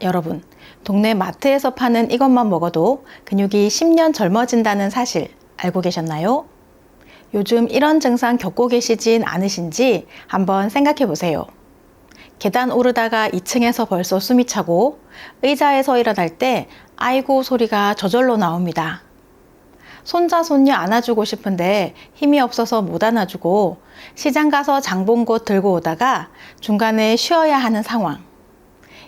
여러분, 동네 마트에서 파는 이것만 먹어도 근육이 10년 젊어진다는 사실 알고 계셨나요? 요즘 이런 증상 겪고 계시진 않으신지 한번 생각해 보세요. 계단 오르다가 2층에서 벌써 숨이 차고 의자에서 일어날 때 아이고 소리가 저절로 나옵니다. 손자 손녀 안아주고 싶은데 힘이 없어서 못 안아주고 시장 가서 장 본 곳 들고 오다가 중간에 쉬어야 하는 상황.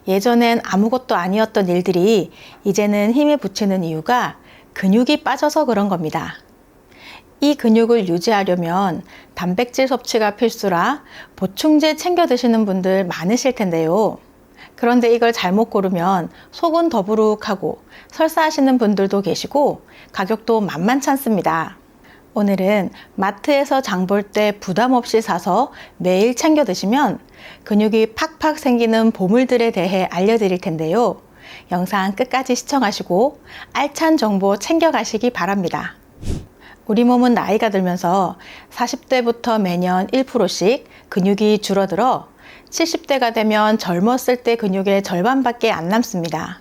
예전엔 아무것도 아니었던 일들이 이제는 힘에 부치는 이유가 근육이 빠져서 그런 겁니다. 이 근육을 유지하려면 단백질 섭취가 필수라 보충제 챙겨 드시는 분들 많으실 텐데요. 그런데 이걸 잘못 고르면 속은 더부룩하고 설사하시는 분들도 계시고 가격도 만만찮습니다. 오늘은 마트에서 장 볼 때 부담 없이 사서 매일 챙겨 드시면 근육이 팍팍 생기는 보물들에 대해 알려드릴 텐데요. 영상 끝까지 시청하시고 알찬 정보 챙겨가시기 바랍니다. 우리 몸은 나이가 들면서 40대부터 매년 1%씩 근육이 줄어들어 70대가 되면 젊었을 때 근육의 절반밖에 안 남습니다.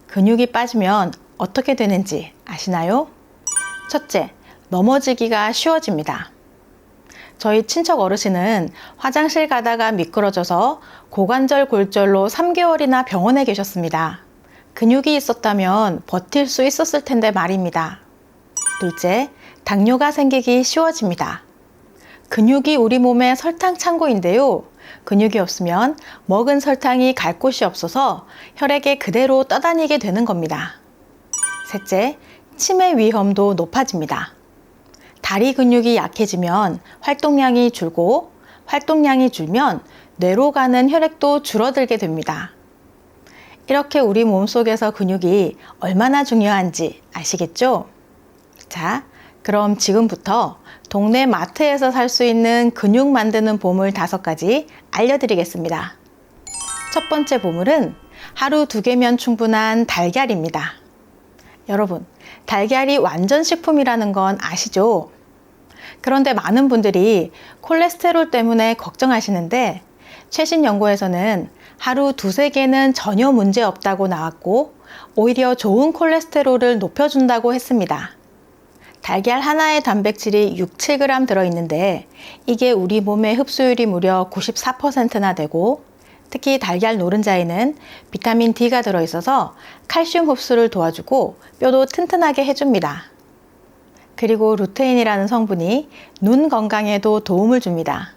근육이 빠지면 어떻게 되는지 아시나요? 첫째, 넘어지기가 쉬워집니다. 저희 친척 어르신은 화장실 가다가 미끄러져서 고관절 골절로 3개월이나 병원에 계셨습니다. 근육이 있었다면 버틸 수 있었을 텐데 말입니다. 둘째, 당뇨가 생기기 쉬워집니다. 근육이 우리 몸의 설탕 창고인데요. 근육이 없으면 먹은 설탕이 갈 곳이 없어서 혈액에 그대로 떠다니게 되는 겁니다. 셋째, 치매 위험도 높아집니다. 다리 근육이 약해지면 활동량이 줄고 활동량이 줄면 뇌로 가는 혈액도 줄어들게 됩니다. 이렇게 우리 몸속에서 근육이 얼마나 중요한지 아시겠죠? 자, 그럼 지금부터 동네 마트에서 살 수 있는 근육 만드는 보물 5가지 알려드리겠습니다. 첫 번째 보물은 하루 2개면 충분한 달걀입니다. 여러분, 달걀이 완전 식품이라는 건 아시죠? 그런데 많은 분들이 콜레스테롤 때문에 걱정하시는데 최신 연구에서는 하루 2-3개는 전혀 문제 없다고 나왔고 오히려 좋은 콜레스테롤을 높여준다고 했습니다. 달걀 하나의 단백질이 6-7g 들어있는데 이게 우리 몸의 흡수율이 무려 94%나 되고 특히 달걀 노른자에는 비타민 D가 들어있어서 칼슘 흡수를 도와주고 뼈도 튼튼하게 해줍니다. 그리고 루테인이라는 성분이 눈 건강에도 도움을 줍니다.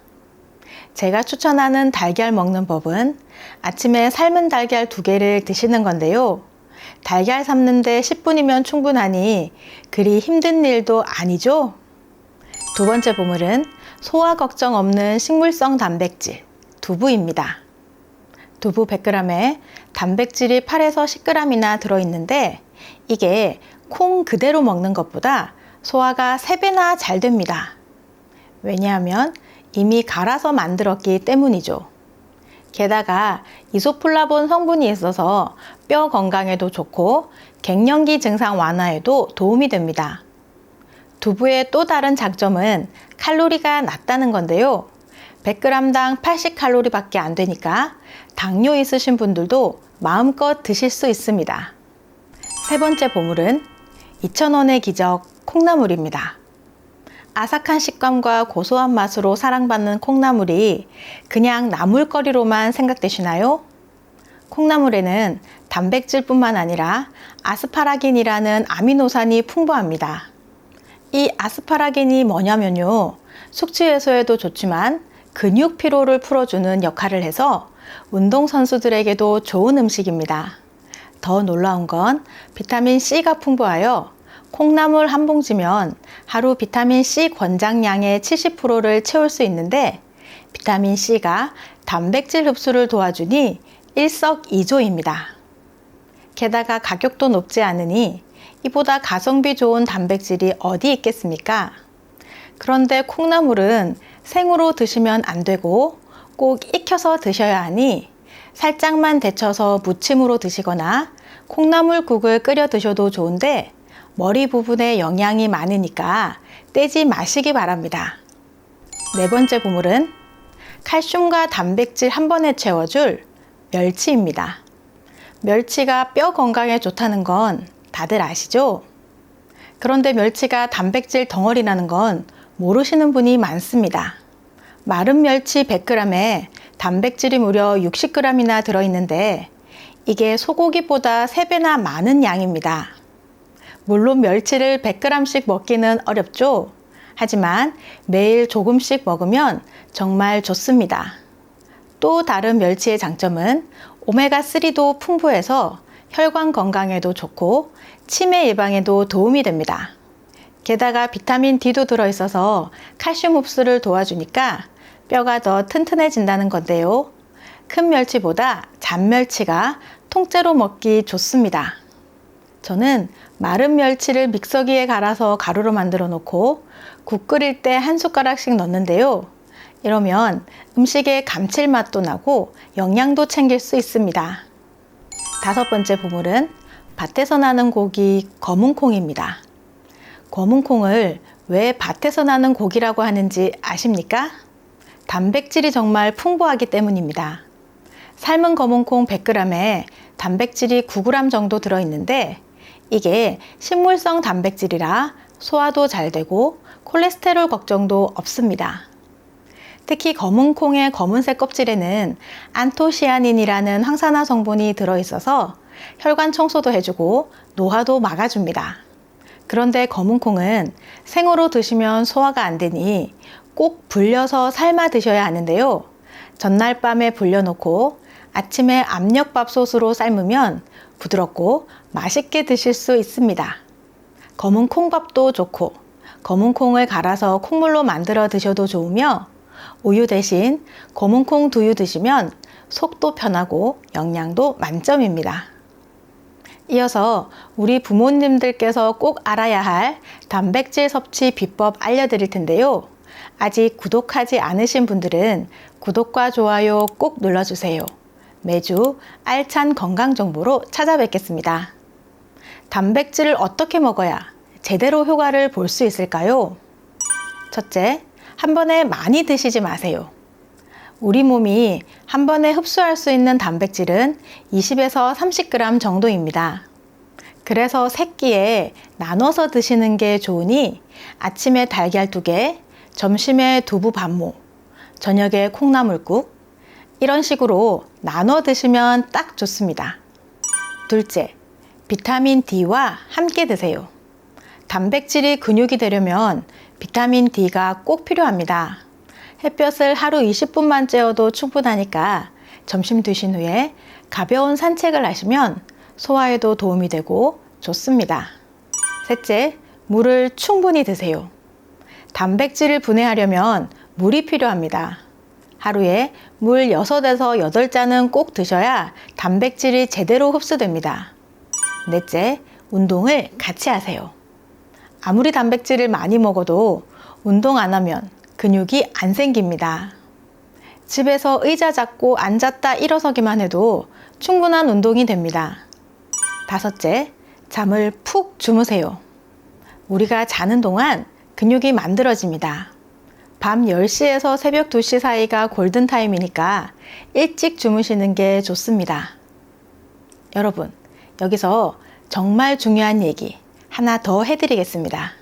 제가 추천하는 달걀 먹는 법은 아침에 삶은 달걀 2개를 드시는 건데요. 달걀 삶는데 10분이면 충분하니 그리 힘든 일도 아니죠? 두 번째 보물은 소화 걱정 없는 식물성 단백질, 두부입니다. 두부 100g에 단백질이 8에서 10g이나 들어있는데 이게 콩 그대로 먹는 것보다 소화가 3배나 잘 됩니다. 왜냐하면 이미 갈아서 만들었기 때문이죠. 게다가 이소플라본 성분이 있어서 뼈 건강에도 좋고 갱년기 증상 완화에도 도움이 됩니다. 두부의 또 다른 장점은 칼로리가 낮다는 건데요. 100g당 80칼로리 밖에 안 되니까 당뇨 있으신 분들도 마음껏 드실 수 있습니다. 세 번째 보물은 2,000원의 기적 콩나물입니다. 아삭한 식감과 고소한 맛으로 사랑받는 콩나물이 그냥 나물거리로만 생각되시나요? 콩나물에는 단백질뿐만 아니라 아스파라긴이라는 아미노산이 풍부합니다. 이 아스파라긴이 뭐냐면요. 숙취 해소에도 좋지만 근육 피로를 풀어주는 역할을 해서 운동선수들에게도 좋은 음식입니다. 더 놀라운 건 비타민 C가 풍부하여 콩나물 한 봉지면 하루 비타민 C 권장량의 70%를 채울 수 있는데 비타민 C가 단백질 흡수를 도와주니 일석이조입니다. 게다가 가격도 높지 않으니 이보다 가성비 좋은 단백질이 어디 있겠습니까? 그런데 콩나물은 생으로 드시면 안 되고 꼭 익혀서 드셔야 하니 살짝만 데쳐서 무침으로 드시거나 콩나물국을 끓여 드셔도 좋은데 머리 부분에 영양이 많으니까 떼지 마시기 바랍니다. 네 번째 보물은 칼슘과 단백질 한 번에 채워줄 멸치입니다. 멸치가 뼈 건강에 좋다는 건 다들 아시죠? 그런데 멸치가 단백질 덩어리라는 건 모르시는 분이 많습니다. 마른 멸치 100g에 단백질이 무려 60g이나 들어있는데 이게 소고기보다 3배나 많은 양입니다. 물론 멸치를 100g씩 먹기는 어렵죠. 하지만 매일 조금씩 먹으면 정말 좋습니다. 또 다른 멸치의 장점은 오메가3도 풍부해서 혈관 건강에도 좋고 치매 예방에도 도움이 됩니다. 게다가 비타민 D도 들어있어서 칼슘 흡수를 도와주니까 뼈가 더 튼튼해진다는 건데요. 큰 멸치보다 잔멸치가 통째로 먹기 좋습니다. 저는 마른 멸치를 믹서기에 갈아서 가루로 만들어 놓고 국 끓일 때 한 숟가락씩 넣는데요. 이러면 음식의 감칠맛도 나고 영양도 챙길 수 있습니다. 5번째 보물은 밭에서 나는 고기 검은콩입니다. 검은콩을 왜 밭에서 나는 고기라고 하는지 아십니까? 단백질이 정말 풍부하기 때문입니다. 삶은 검은콩 100g에 단백질이 9g 정도 들어있는데 이게 식물성 단백질이라 소화도 잘 되고 콜레스테롤 걱정도 없습니다. 특히 검은콩의 검은색 껍질에는 안토시아닌이라는 항산화 성분이 들어있어서 혈관 청소도 해주고 노화도 막아줍니다. 그런데 검은콩은 생으로 드시면 소화가 안 되니 꼭 불려서 삶아 드셔야 하는데요. 전날 밤에 불려놓고 아침에 압력밥솥으로 삶으면 부드럽고 맛있게 드실 수 있습니다. 검은 콩밥도 좋고 검은 콩을 갈아서 콩물로 만들어 드셔도 좋으며 우유 대신 검은 콩 두유 드시면 속도 편하고 영양도 만점입니다. 이어서 우리 부모님들께서 꼭 알아야 할 단백질 섭취 비법 알려드릴 텐데요. 아직 구독하지 않으신 분들은 구독과 좋아요 꼭 눌러주세요. 매주 알찬 건강 정보로 찾아뵙겠습니다. 단백질을 어떻게 먹어야 제대로 효과를 볼 수 있을까요? 첫째, 한 번에 많이 드시지 마세요. 우리 몸이 한 번에 흡수할 수 있는 단백질은 20에서 30g 정도입니다. 그래서 3끼에 나눠서 드시는 게 좋으니 아침에 달걀 2개, 점심에 두부 반모, 저녁에 콩나물국 이런 식으로 나눠 드시면 딱 좋습니다. 둘째, 비타민 D와 함께 드세요. 단백질이 근육이 되려면 비타민 D가 꼭 필요합니다. 햇볕을 하루 20분만 쬐어도 충분하니까 점심 드신 후에 가벼운 산책을 하시면 소화에도 도움이 되고 좋습니다. 셋째, 물을 충분히 드세요. 단백질을 분해하려면 물이 필요합니다. 하루에 물 6에서 8잔은 꼭 드셔야 단백질이 제대로 흡수됩니다. 넷째, 운동을 같이 하세요. 아무리 단백질을 많이 먹어도 운동 안 하면 근육이 안 생깁니다. 집에서 의자 잡고 앉았다 일어서기만 해도 충분한 운동이 됩니다. 5째, 잠을 푹 주무세요. 우리가 자는 동안 근육이 만들어집니다. 밤 10시에서 새벽 2시 사이가 골든타임이니까 일찍 주무시는 게 좋습니다. 여러분, 여기서 정말 중요한 얘기 하나 더 해드리겠습니다.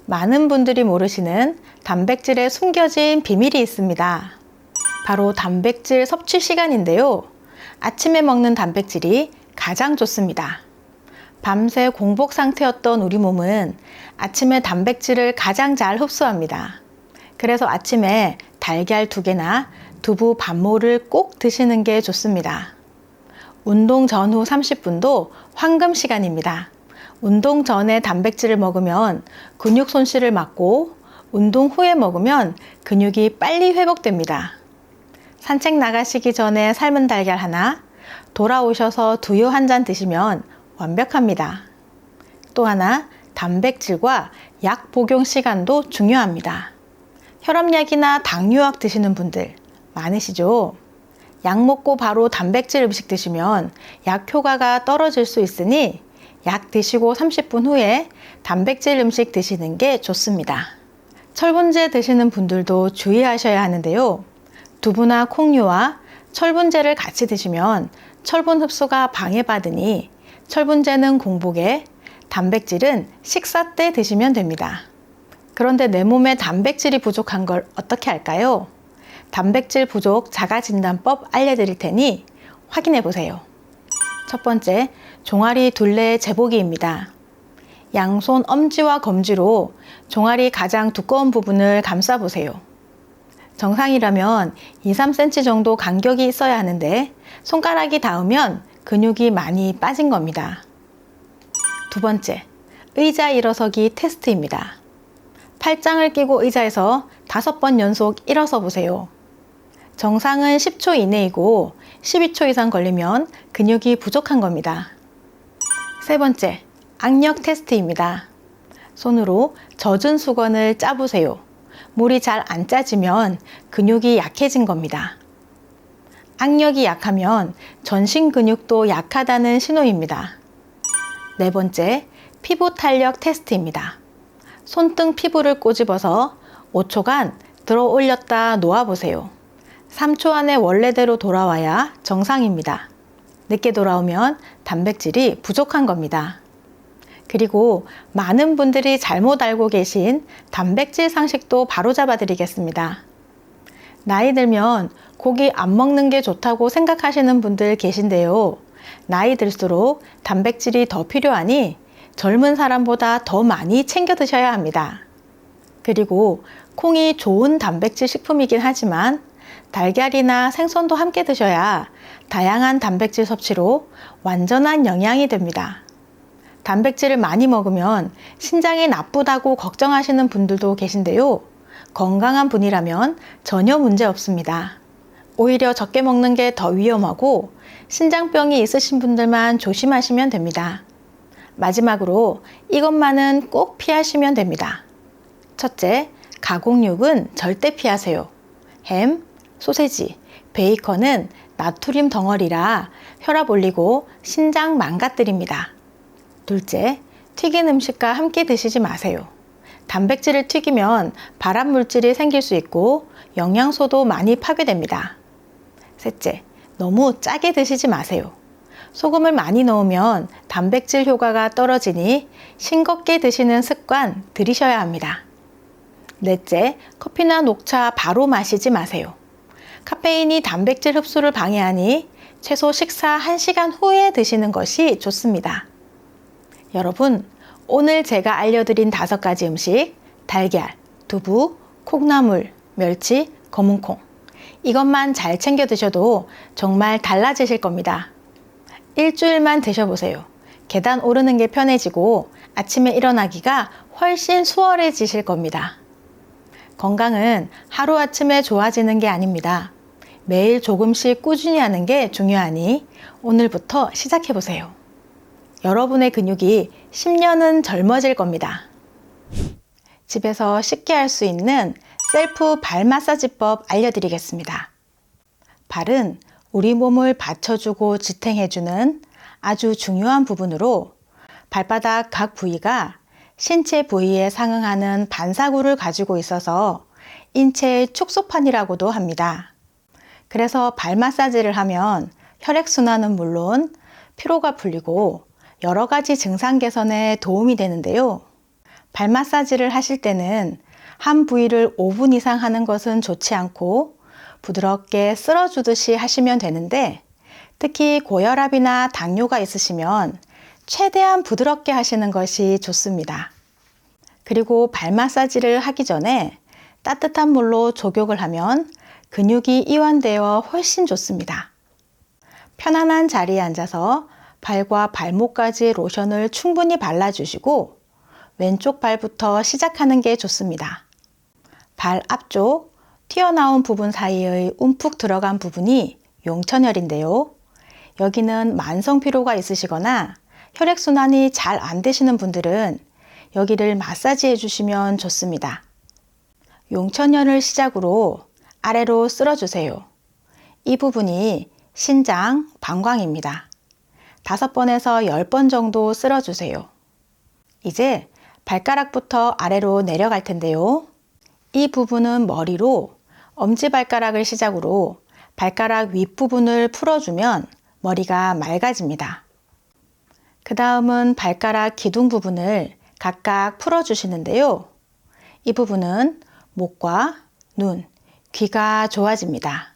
많은 분들이 모르시는 단백질에 숨겨진 비밀이 있습니다. 바로 단백질 섭취 시간인데요. 아침에 먹는 단백질이 가장 좋습니다. 밤새 공복 상태였던 우리 몸은 아침에 단백질을 가장 잘 흡수합니다. 그래서 아침에 달걀 2개나 두부 반모를 꼭 드시는 게 좋습니다. 운동 전후 30분도 황금 시간입니다. 운동 전에 단백질을 먹으면 근육 손실을 막고 운동 후에 먹으면 근육이 빨리 회복됩니다. 산책 나가시기 전에 삶은 달걀 하나, 돌아오셔서 두유 한 잔 드시면 완벽합니다. 또 하나, 단백질과 약 복용 시간도 중요합니다. 혈압약이나 당뇨약 드시는 분들 많으시죠? 약 먹고 바로 단백질 음식 드시면 약 효과가 떨어질 수 있으니 약 드시고 30분 후에 단백질 음식 드시는 게 좋습니다. 철분제 드시는 분들도 주의하셔야 하는데요. 두부나 콩류와 철분제를 같이 드시면 철분 흡수가 방해받으니 철분제는 공복에, 단백질은 식사 때 드시면 됩니다. 그런데 내 몸에 단백질이 부족한 걸 어떻게 할까요? 단백질 부족 자가진단법 알려드릴 테니 확인해 보세요. 첫 번째, 종아리 둘레 재보기입니다. 양손 엄지와 검지로 종아리 가장 두꺼운 부분을 감싸 보세요. 정상이라면 2-3cm 정도 간격이 있어야 하는데 손가락이 닿으면 근육이 많이 빠진 겁니다. 두 번째, 의자 일어서기 테스트입니다. 팔짱을 끼고 의자에서 5번 연속 일어서 보세요. 정상은 10초 이내이고 12초 이상 걸리면 근육이 부족한 겁니다. 세 번째, 악력 테스트입니다. 손으로 젖은 수건을 짜보세요. 물이 잘 안 짜지면 근육이 약해진 겁니다. 악력이 약하면 전신 근육도 약하다는 신호입니다. 네 번째, 피부 탄력 테스트입니다. 손등 피부를 꼬집어서 5초간 들어 올렸다 놓아보세요. 3초 안에 원래대로 돌아와야 정상입니다. 늦게 돌아오면 단백질이 부족한 겁니다. 그리고 많은 분들이 잘못 알고 계신 단백질 상식도 바로잡아 드리겠습니다. 나이 들면 고기 안 먹는 게 좋다고 생각하시는 분들 계신데요. 나이 들수록 단백질이 더 필요하니 젊은 사람보다 더 많이 챙겨 드셔야 합니다. 그리고 콩이 좋은 단백질 식품이긴 하지만 달걀이나 생선도 함께 드셔야 다양한 단백질 섭취로 완전한 영양이 됩니다. 단백질을 많이 먹으면 신장에 나쁘다고 걱정하시는 분들도 계신데요. 건강한 분이라면 전혀 문제 없습니다. 오히려 적게 먹는 게 더 위험하고 신장병이 있으신 분들만 조심하시면 됩니다. 마지막으로 이것만은 꼭 피하시면 됩니다. 첫째, 가공육은 절대 피하세요. 햄, 소세지, 베이컨은 나트륨 덩어리라 혈압 올리고 신장 망가뜨립니다. 둘째, 튀긴 음식과 함께 드시지 마세요. 단백질을 튀기면 발암 물질이 생길 수 있고 영양소도 많이 파괴됩니다. 셋째, 너무 짜게 드시지 마세요. 소금을 많이 넣으면 단백질 효과가 떨어지니 싱겁게 드시는 습관 들이셔야 합니다. 넷째, 커피나 녹차 바로 마시지 마세요. 카페인이 단백질 흡수를 방해하니 최소 식사 1시간 후에 드시는 것이 좋습니다. 여러분, 오늘 제가 알려드린 5가지 음식, 달걀, 두부, 콩나물, 멸치, 검은콩, 이것만 잘 챙겨 드셔도 정말 달라지실 겁니다. 일주일만 드셔보세요. 계단 오르는 게 편해지고 아침에 일어나기가 훨씬 수월해지실 겁니다. 건강은 하루아침에 좋아지는 게 아닙니다. 매일 조금씩 꾸준히 하는 게 중요하니 오늘부터 시작해보세요. 여러분의 근육이 10년은 젊어질 겁니다. 집에서 쉽게 할 수 있는 셀프 발 마사지법 알려드리겠습니다. 발은 우리 몸을 받쳐주고 지탱해주는 아주 중요한 부분으로 발바닥 각 부위가 신체 부위에 상응하는 반사구를 가지고 있어서 인체의 축소판이라고도 합니다. 그래서 발 마사지를 하면 혈액순환은 물론 피로가 풀리고 여러 가지 증상 개선에 도움이 되는데요. 발 마사지를 하실 때는 한 부위를 5분 이상 하는 것은 좋지 않고 부드럽게 쓸어주듯이 하시면 되는데 특히 고혈압이나 당뇨가 있으시면 최대한 부드럽게 하시는 것이 좋습니다. 그리고 발 마사지를 하기 전에 따뜻한 물로 족욕을 하면 근육이 이완되어 훨씬 좋습니다. 편안한 자리에 앉아서 발과 발목까지 로션을 충분히 발라주시고 왼쪽 발부터 시작하는 게 좋습니다. 발 앞쪽 튀어나온 부분 사이의 움푹 들어간 부분이 용천혈인데요. 여기는 만성 피로가 있으시거나 혈액순환이 잘 안 되시는 분들은 여기를 마사지해 주시면 좋습니다. 용천혈을 시작으로 아래로 쓸어주세요. 이 부분이 신장, 방광입니다. 5번에서 10번 정도 쓸어주세요. 이제 발가락부터 아래로 내려갈 텐데요. 이 부분은 머리로 엄지발가락을 시작으로 발가락 윗부분을 풀어주면 머리가 맑아집니다. 그 다음은 발가락 기둥 부분을 각각 풀어주시는데요. 이 부분은 목과 눈, 귀가 좋아집니다.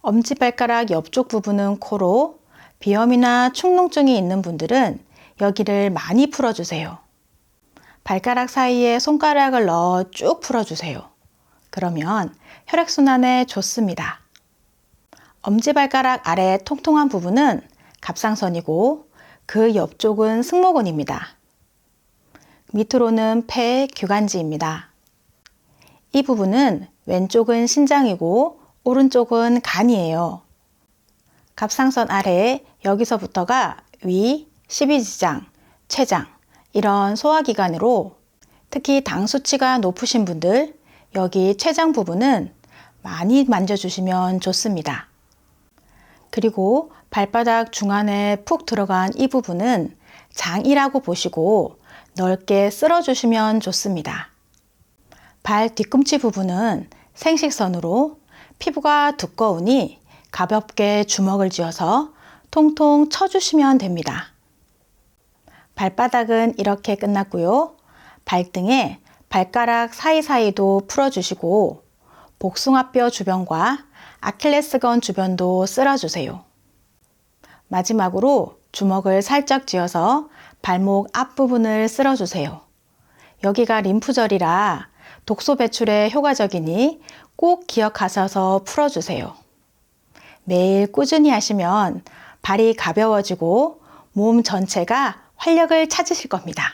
엄지발가락 옆쪽 부분은 코로, 비염이나 축농증이 있는 분들은 여기를 많이 풀어주세요. 발가락 사이에 손가락을 넣어 쭉 풀어주세요. 그러면 혈액순환에 좋습니다. 엄지발가락 아래 통통한 부분은 갑상선이고 그 옆쪽은 승모근입니다. 밑으로는 폐, 규관지입니다. 이 부분은 왼쪽은 신장이고 오른쪽은 간이에요. 갑상선 아래 여기서부터가 위, 십이지장, 췌장 이런 소화기관으로 특히 당 수치가 높으신 분들 여기 췌장 부분은 많이 만져주시면 좋습니다. 그리고 발바닥 중안에 푹 들어간 이 부분은 장이라고 보시고 넓게 쓸어주시면 좋습니다. 발 뒤꿈치 부분은 생식선으로 피부가 두꺼우니 가볍게 주먹을 쥐어서 통통 쳐주시면 됩니다. 발바닥은 이렇게 끝났고요. 발등에 발가락 사이사이도 풀어주시고 복숭아뼈 주변과 아킬레스건 주변도 쓸어주세요. 마지막으로 주먹을 살짝 쥐어서 발목 앞부분을 쓸어주세요. 여기가 림프절이라 독소 배출에 효과적이니 꼭 기억하셔서 풀어주세요. 매일 꾸준히 하시면 발이 가벼워지고 몸 전체가 활력을 찾으실 겁니다.